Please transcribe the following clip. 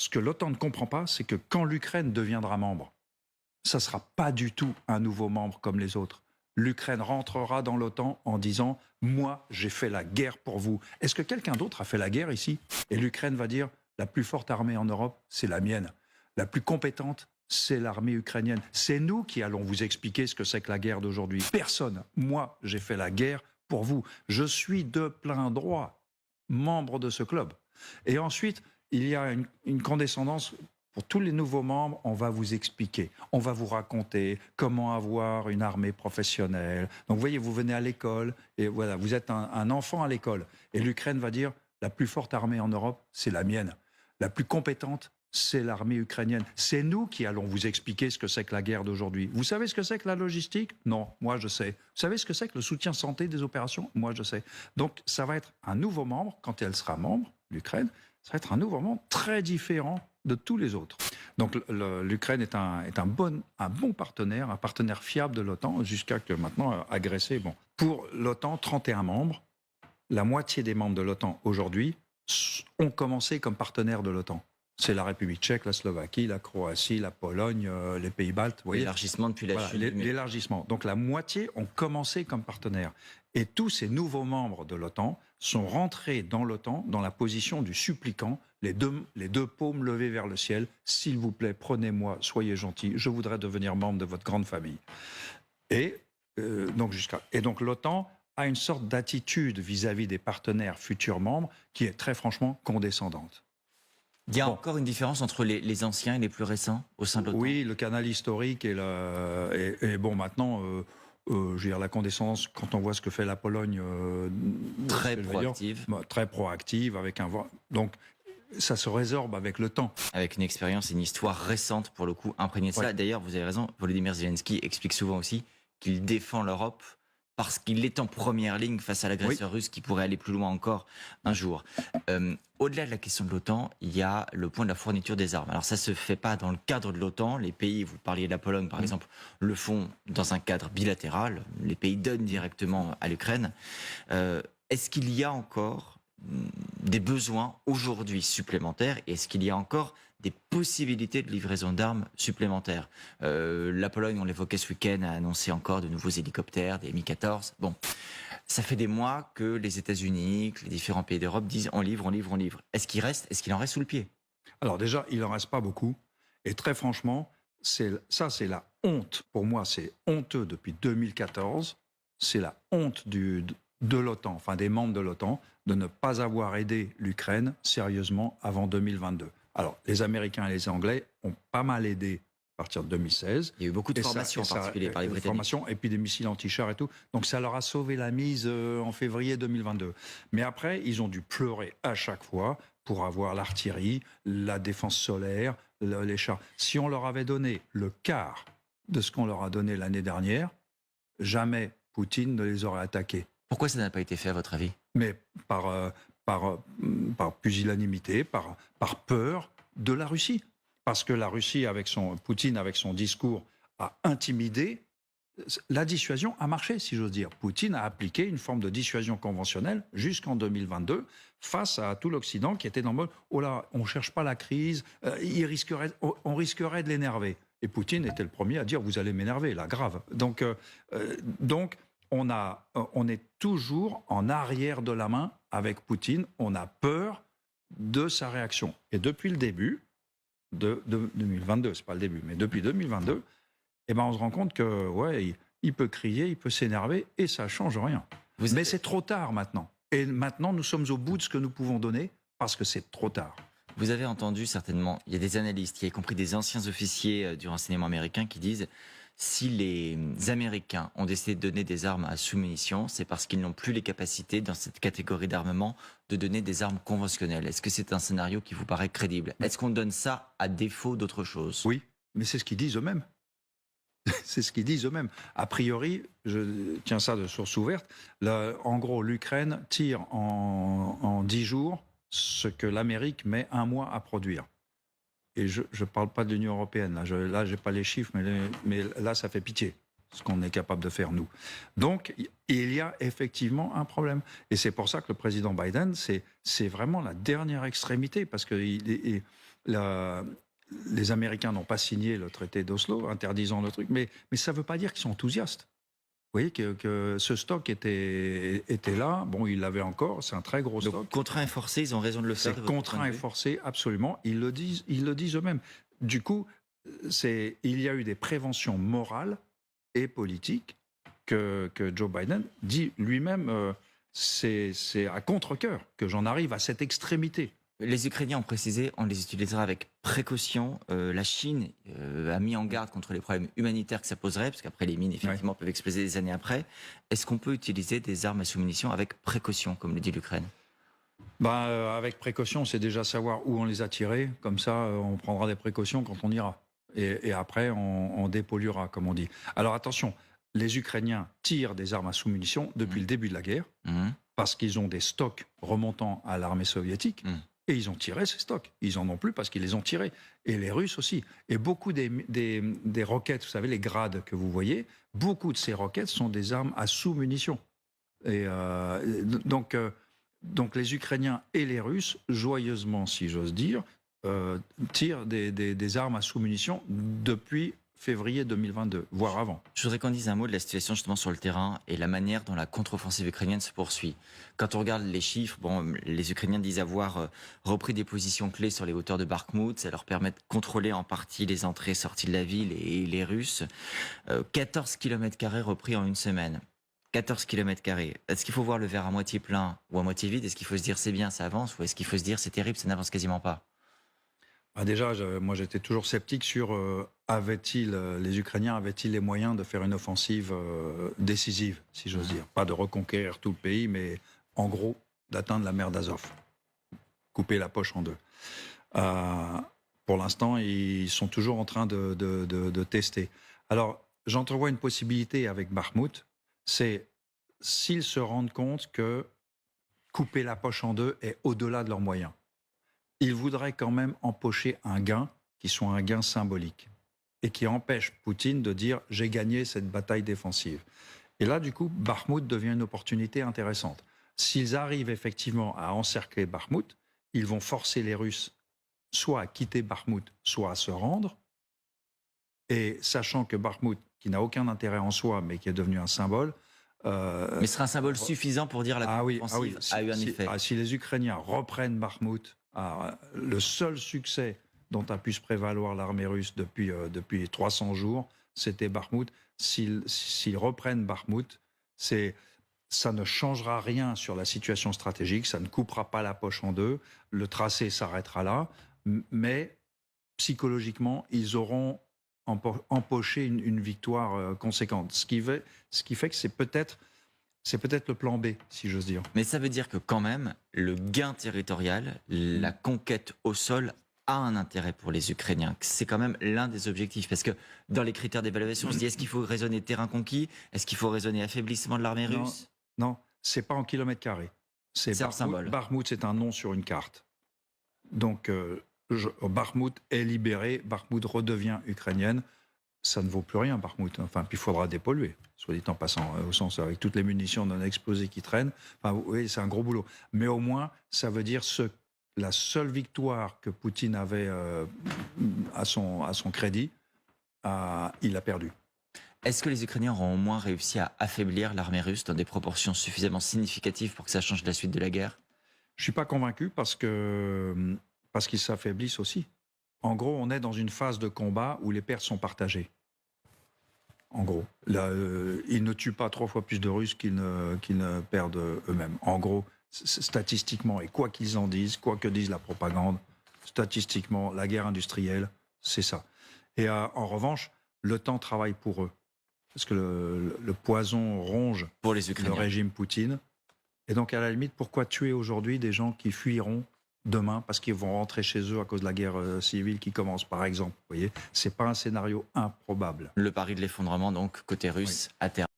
ce que l'OTAN ne comprend pas, c'est que quand l'Ukraine deviendra membre, ça ne sera pas du tout un nouveau membre comme les autres. L'Ukraine rentrera dans l'OTAN en disant « Moi, j'ai fait la guerre pour vous ». Est-ce que quelqu'un d'autre a fait la guerre ici? Et l'Ukraine va dire « La plus forte armée en Europe, c'est la mienne. La plus compétente, c'est l'armée ukrainienne. C'est nous qui allons vous expliquer ce que c'est que la guerre d'aujourd'hui. Personne. Moi, j'ai fait la guerre pour vous. Je suis de plein droit membre de ce club. » Et ensuite, il y a une condescendance. Pour tous les nouveaux membres, on va vous expliquer, on va vous raconter comment avoir une armée professionnelle. Donc vous voyez, vous venez à l'école, et voilà, vous êtes un enfant à l'école. Et l'Ukraine va dire, la plus forte armée en Europe, c'est la mienne. La plus compétente, c'est l'armée ukrainienne. C'est nous qui allons vous expliquer ce que c'est que la guerre d'aujourd'hui. Vous savez ce que c'est que la logistique? Non, moi je sais. Vous savez ce que c'est que le soutien santé des opérations? Moi je sais. Donc ça va être un nouveau membre, quand elle sera membre, l'Ukraine, ça va être un nouveau membre très différent de tous les autres. Donc l'Ukraine est un bon partenaire, un partenaire fiable de l'OTAN, jusqu'à que maintenant agressé. Bon, pour l'OTAN, 31 membres, la moitié des membres de l'OTAN aujourd'hui ont commencé comme partenaires de l'OTAN. C'est la République tchèque, la Slovaquie, la Croatie, la Pologne, les Pays-Baltes. L'élargissement depuis la Chine. L'élargissement. Donc la moitié ont commencé comme partenaires. Et tous ces nouveaux membres de l'OTAN sont rentrés dans l'OTAN dans la position du supplicant, les deux paumes levées vers le ciel. S'il vous plaît, prenez-moi, soyez gentils, je voudrais devenir membre de votre grande famille. Et donc l'OTAN a une sorte d'attitude vis-à-vis des partenaires futurs membres qui est très franchement condescendante. Il y a encore une différence entre les anciens et les plus récents au sein de l'OTAN? Oui, le canal historique et bon, maintenant, je veux dire, la condescendance, quand on voit ce que fait la Pologne... très proactive. Très proactive, avec un... Donc, ça se résorbe avec le temps. Avec une expérience et une histoire récente, pour le coup, imprégnée de cela. Ouais. D'ailleurs, vous avez raison, Volodymyr Zelensky explique souvent aussi qu'il défend l'Europe parce qu'il est en première ligne face à l'agresseur russe qui pourrait aller plus loin encore un jour. Au-delà de la question de l'OTAN, il y a le point de la fourniture des armes. Alors ça se fait pas dans le cadre de l'OTAN. Les pays, vous parliez de la Pologne par exemple, le font dans un cadre bilatéral. Les pays donnent directement à l'Ukraine. Est-ce qu'il y a encore des besoins aujourd'hui supplémentaires? Et est-ce qu'il y a encore des possibilités de livraison d'armes supplémentaires? La Pologne, on l'évoquait ce week-end, a annoncé encore de nouveaux hélicoptères, des Mi-14. Bon, ça fait des mois que les États-Unis, que les différents pays d'Europe disent on livre, on livre, on livre. Est-ce qu'il en reste sous le pied? Alors déjà, il en reste pas beaucoup. Et très franchement, c'est la honte. Pour moi, c'est honteux depuis 2014. C'est la honte de l'OTAN, enfin des membres de l'OTAN, de ne pas avoir aidé l'Ukraine sérieusement avant 2022. Alors, les Américains et les Anglais ont pas mal aidé à partir de 2016. Il y a eu beaucoup de formations, en particulier par les Britanniques. Et puis des missiles anti-chars et tout. Donc ça leur a sauvé la mise en février 2022. Mais après, ils ont dû pleurer à chaque fois pour avoir l'artillerie, la défense solaire, les chars. Si on leur avait donné le quart de ce qu'on leur a donné l'année dernière, jamais Poutine ne les aurait attaqués. Pourquoi ça n'a pas été fait, à votre avis? Mais par pusillanimité, par peur de la Russie. Parce que la Russie, Poutine, avec son discours, a intimidé. La dissuasion a marché, si j'ose dire. Poutine a appliqué une forme de dissuasion conventionnelle jusqu'en 2022 face à tout l'Occident qui était dans le mode « Oh là, on cherche pas la crise, on risquerait de l'énerver ». Et Poutine était le premier à dire « Vous allez m'énerver, là, grave ». Donc on est toujours en arrière de la main avec Poutine. On a peur de sa réaction. Et depuis le début de 2022, c'est pas le début, mais depuis 2022, on se rend compte que il peut crier, il peut s'énerver et ça change rien. Mais c'est trop tard maintenant. Et maintenant, nous sommes au bout de ce que nous pouvons donner parce que c'est trop tard. Vous avez entendu certainement, il y a des analystes, y compris des anciens officiers du renseignement américain qui disent si les Américains ont décidé de donner des armes à sous-munitions, c'est parce qu'ils n'ont plus les capacités dans cette catégorie d'armement de donner des armes conventionnelles. Est-ce que c'est un scénario qui vous paraît crédible? Est-ce qu'on donne ça à défaut d'autre chose? Oui, mais c'est ce qu'ils disent eux-mêmes. C'est ce qu'ils disent eux-mêmes. A priori, je tiens ça de source ouverte, en gros, l'Ukraine tire en 10 jours ce que l'Amérique met 1 mois à produire. Et je parle pas de l'Union européenne. Là, j'ai pas les chiffres, mais là, ça fait pitié, ce qu'on est capable de faire, nous. Donc, il y a effectivement un problème. Et c'est pour ça que le président Biden, c'est vraiment la dernière extrémité, parce que La- les Américains n'ont pas signé le traité d'Oslo interdisant le truc, mais ça ne veut pas dire qu'ils sont enthousiastes. Vous voyez que ce stock était là, bon, ils l'avaient encore, c'est un très gros stock. Donc, contraint et forcé, ils ont raison de le faire. C'est contraint et forcé, absolument, ils le disent eux-mêmes. Du coup, il y a eu des préventions morales et politiques que Joe Biden dit lui-même, c'est à contre-cœur que j'en arrive à cette extrémité. Les Ukrainiens ont précisé, on les utilisera avec précaution. La Chine a mis en garde contre les problèmes humanitaires que ça poserait, parce qu'après les mines, effectivement, peuvent exploser des années après. Est-ce qu'on peut utiliser des armes à sous-munitions avec précaution, comme le dit l'Ukraine? Avec précaution, c'est déjà savoir où on les a tirés. Comme ça, on prendra des précautions quand on ira. Et après, on dépolluera, comme on dit. Alors attention, les Ukrainiens tirent des armes à sous-munitions depuis le début de la guerre, parce qu'ils ont des stocks remontant à l'armée soviétique. Et ils ont tiré ces stocks. Ils en ont plus parce qu'ils les ont tirés. Et les Russes aussi. Et beaucoup des roquettes, vous savez, les grades que vous voyez, beaucoup de ces roquettes sont des armes à sous-munitions. Et donc les Ukrainiens et les Russes, joyeusement, si j'ose dire, tirent des armes à sous-munitions depuis février 2022, voire avant. Je voudrais qu'on dise un mot de la situation justement sur le terrain et la manière dont la contre-offensive ukrainienne se poursuit. Quand on regarde les chiffres, les Ukrainiens disent avoir repris des positions clés sur les hauteurs de Bakhmout. Ça leur permet de contrôler en partie les entrées et sorties de la ville et les Russes. 14 km² repris en une semaine. 14 km². Est-ce qu'il faut voir le verre à moitié plein ou à moitié vide? Est-ce qu'il faut se dire c'est bien, ça avance? Ou est-ce qu'il faut se dire c'est terrible, ça n'avance quasiment pas? Déjà, moi j'étais toujours sceptique sur les Ukrainiens avaient-ils les moyens de faire une offensive décisive, si j'ose dire. Pas de reconquérir tout le pays, mais en gros d'atteindre la mer d'Azov, couper la poche en deux. Pour l'instant, ils sont toujours en train de tester. Alors, j'entrevois une possibilité avec Bakhmout, c'est s'ils se rendent compte que couper la poche en deux est au-delà de leurs moyens. Ils voudraient quand même empocher un gain qui soit un gain symbolique et qui empêche Poutine de dire « j'ai gagné cette bataille défensive ». Et là, du coup, Bakhmout devient une opportunité intéressante. S'ils arrivent effectivement à encercler Bakhmout, ils vont forcer les Russes soit à quitter Bakhmout, soit à se rendre. Et sachant que Bakhmout, qui n'a aucun intérêt en soi, mais qui est devenu un symbole... mais ce sera un symbole suffisant pour dire la contre-offensive a eu un effet. Si les Ukrainiens reprennent Bakhmout, le seul succès dont a pu se prévaloir l'armée russe depuis 300 jours, c'était Bakhmout. S'ils reprennent Bakhmout, ça ne changera rien sur la situation stratégique, ça ne coupera pas la poche en deux, le tracé s'arrêtera là, mais psychologiquement, ils auront empoché une victoire conséquente. Ce qui fait que c'est peut-être le plan B, si j'ose dire. Mais ça veut dire que quand même, le gain territorial, la conquête au sol a un intérêt pour les Ukrainiens. C'est quand même l'un des objectifs. Parce que dans les critères d'évaluation, on se dit, est-ce qu'il faut raisonner terrain conquis? Est-ce qu'il faut raisonner affaiblissement de l'armée russe? Non, c'est pas en kilomètres carrés. C'est un symbole. Bakhmout, c'est un nom sur une carte. Donc, Bakhmout est libéré, Bakhmout redevient ukrainienne. Ça ne vaut plus rien, Bakhmout. Enfin, puis il faudra dépolluer, soit dit en passant, au sens avec toutes les munitions non explosées qui traînent. Enfin, oui, c'est un gros boulot. Mais au moins, ça veut dire la seule victoire que Poutine avait à son crédit, il a perdu. Est-ce que les Ukrainiens auront au moins réussi à affaiblir l'armée russe dans des proportions suffisamment significatives pour que ça change la suite de la guerre? Je ne suis pas convaincu parce qu'ils s'affaiblissent aussi. En gros, on est dans une phase de combat où les pertes sont partagées. En gros, là, ils ne tuent pas 3 fois plus de Russes qu'ils ne perdent eux-mêmes. En gros, statistiquement, et quoi qu'ils en disent, quoi que dise la propagande, statistiquement, la guerre industrielle, c'est ça. Et en revanche, le temps travaille pour eux. Parce que le poison ronge pour les Ukrainiens, le régime Poutine. Et donc, à la limite, pourquoi tuer aujourd'hui des gens qui fuiront demain parce qu'ils vont rentrer chez eux à cause de la guerre civile qui commence, par exemple? Vous voyez, c'est pas un scénario improbable. Le pari de l'effondrement, donc, côté russe, à terme.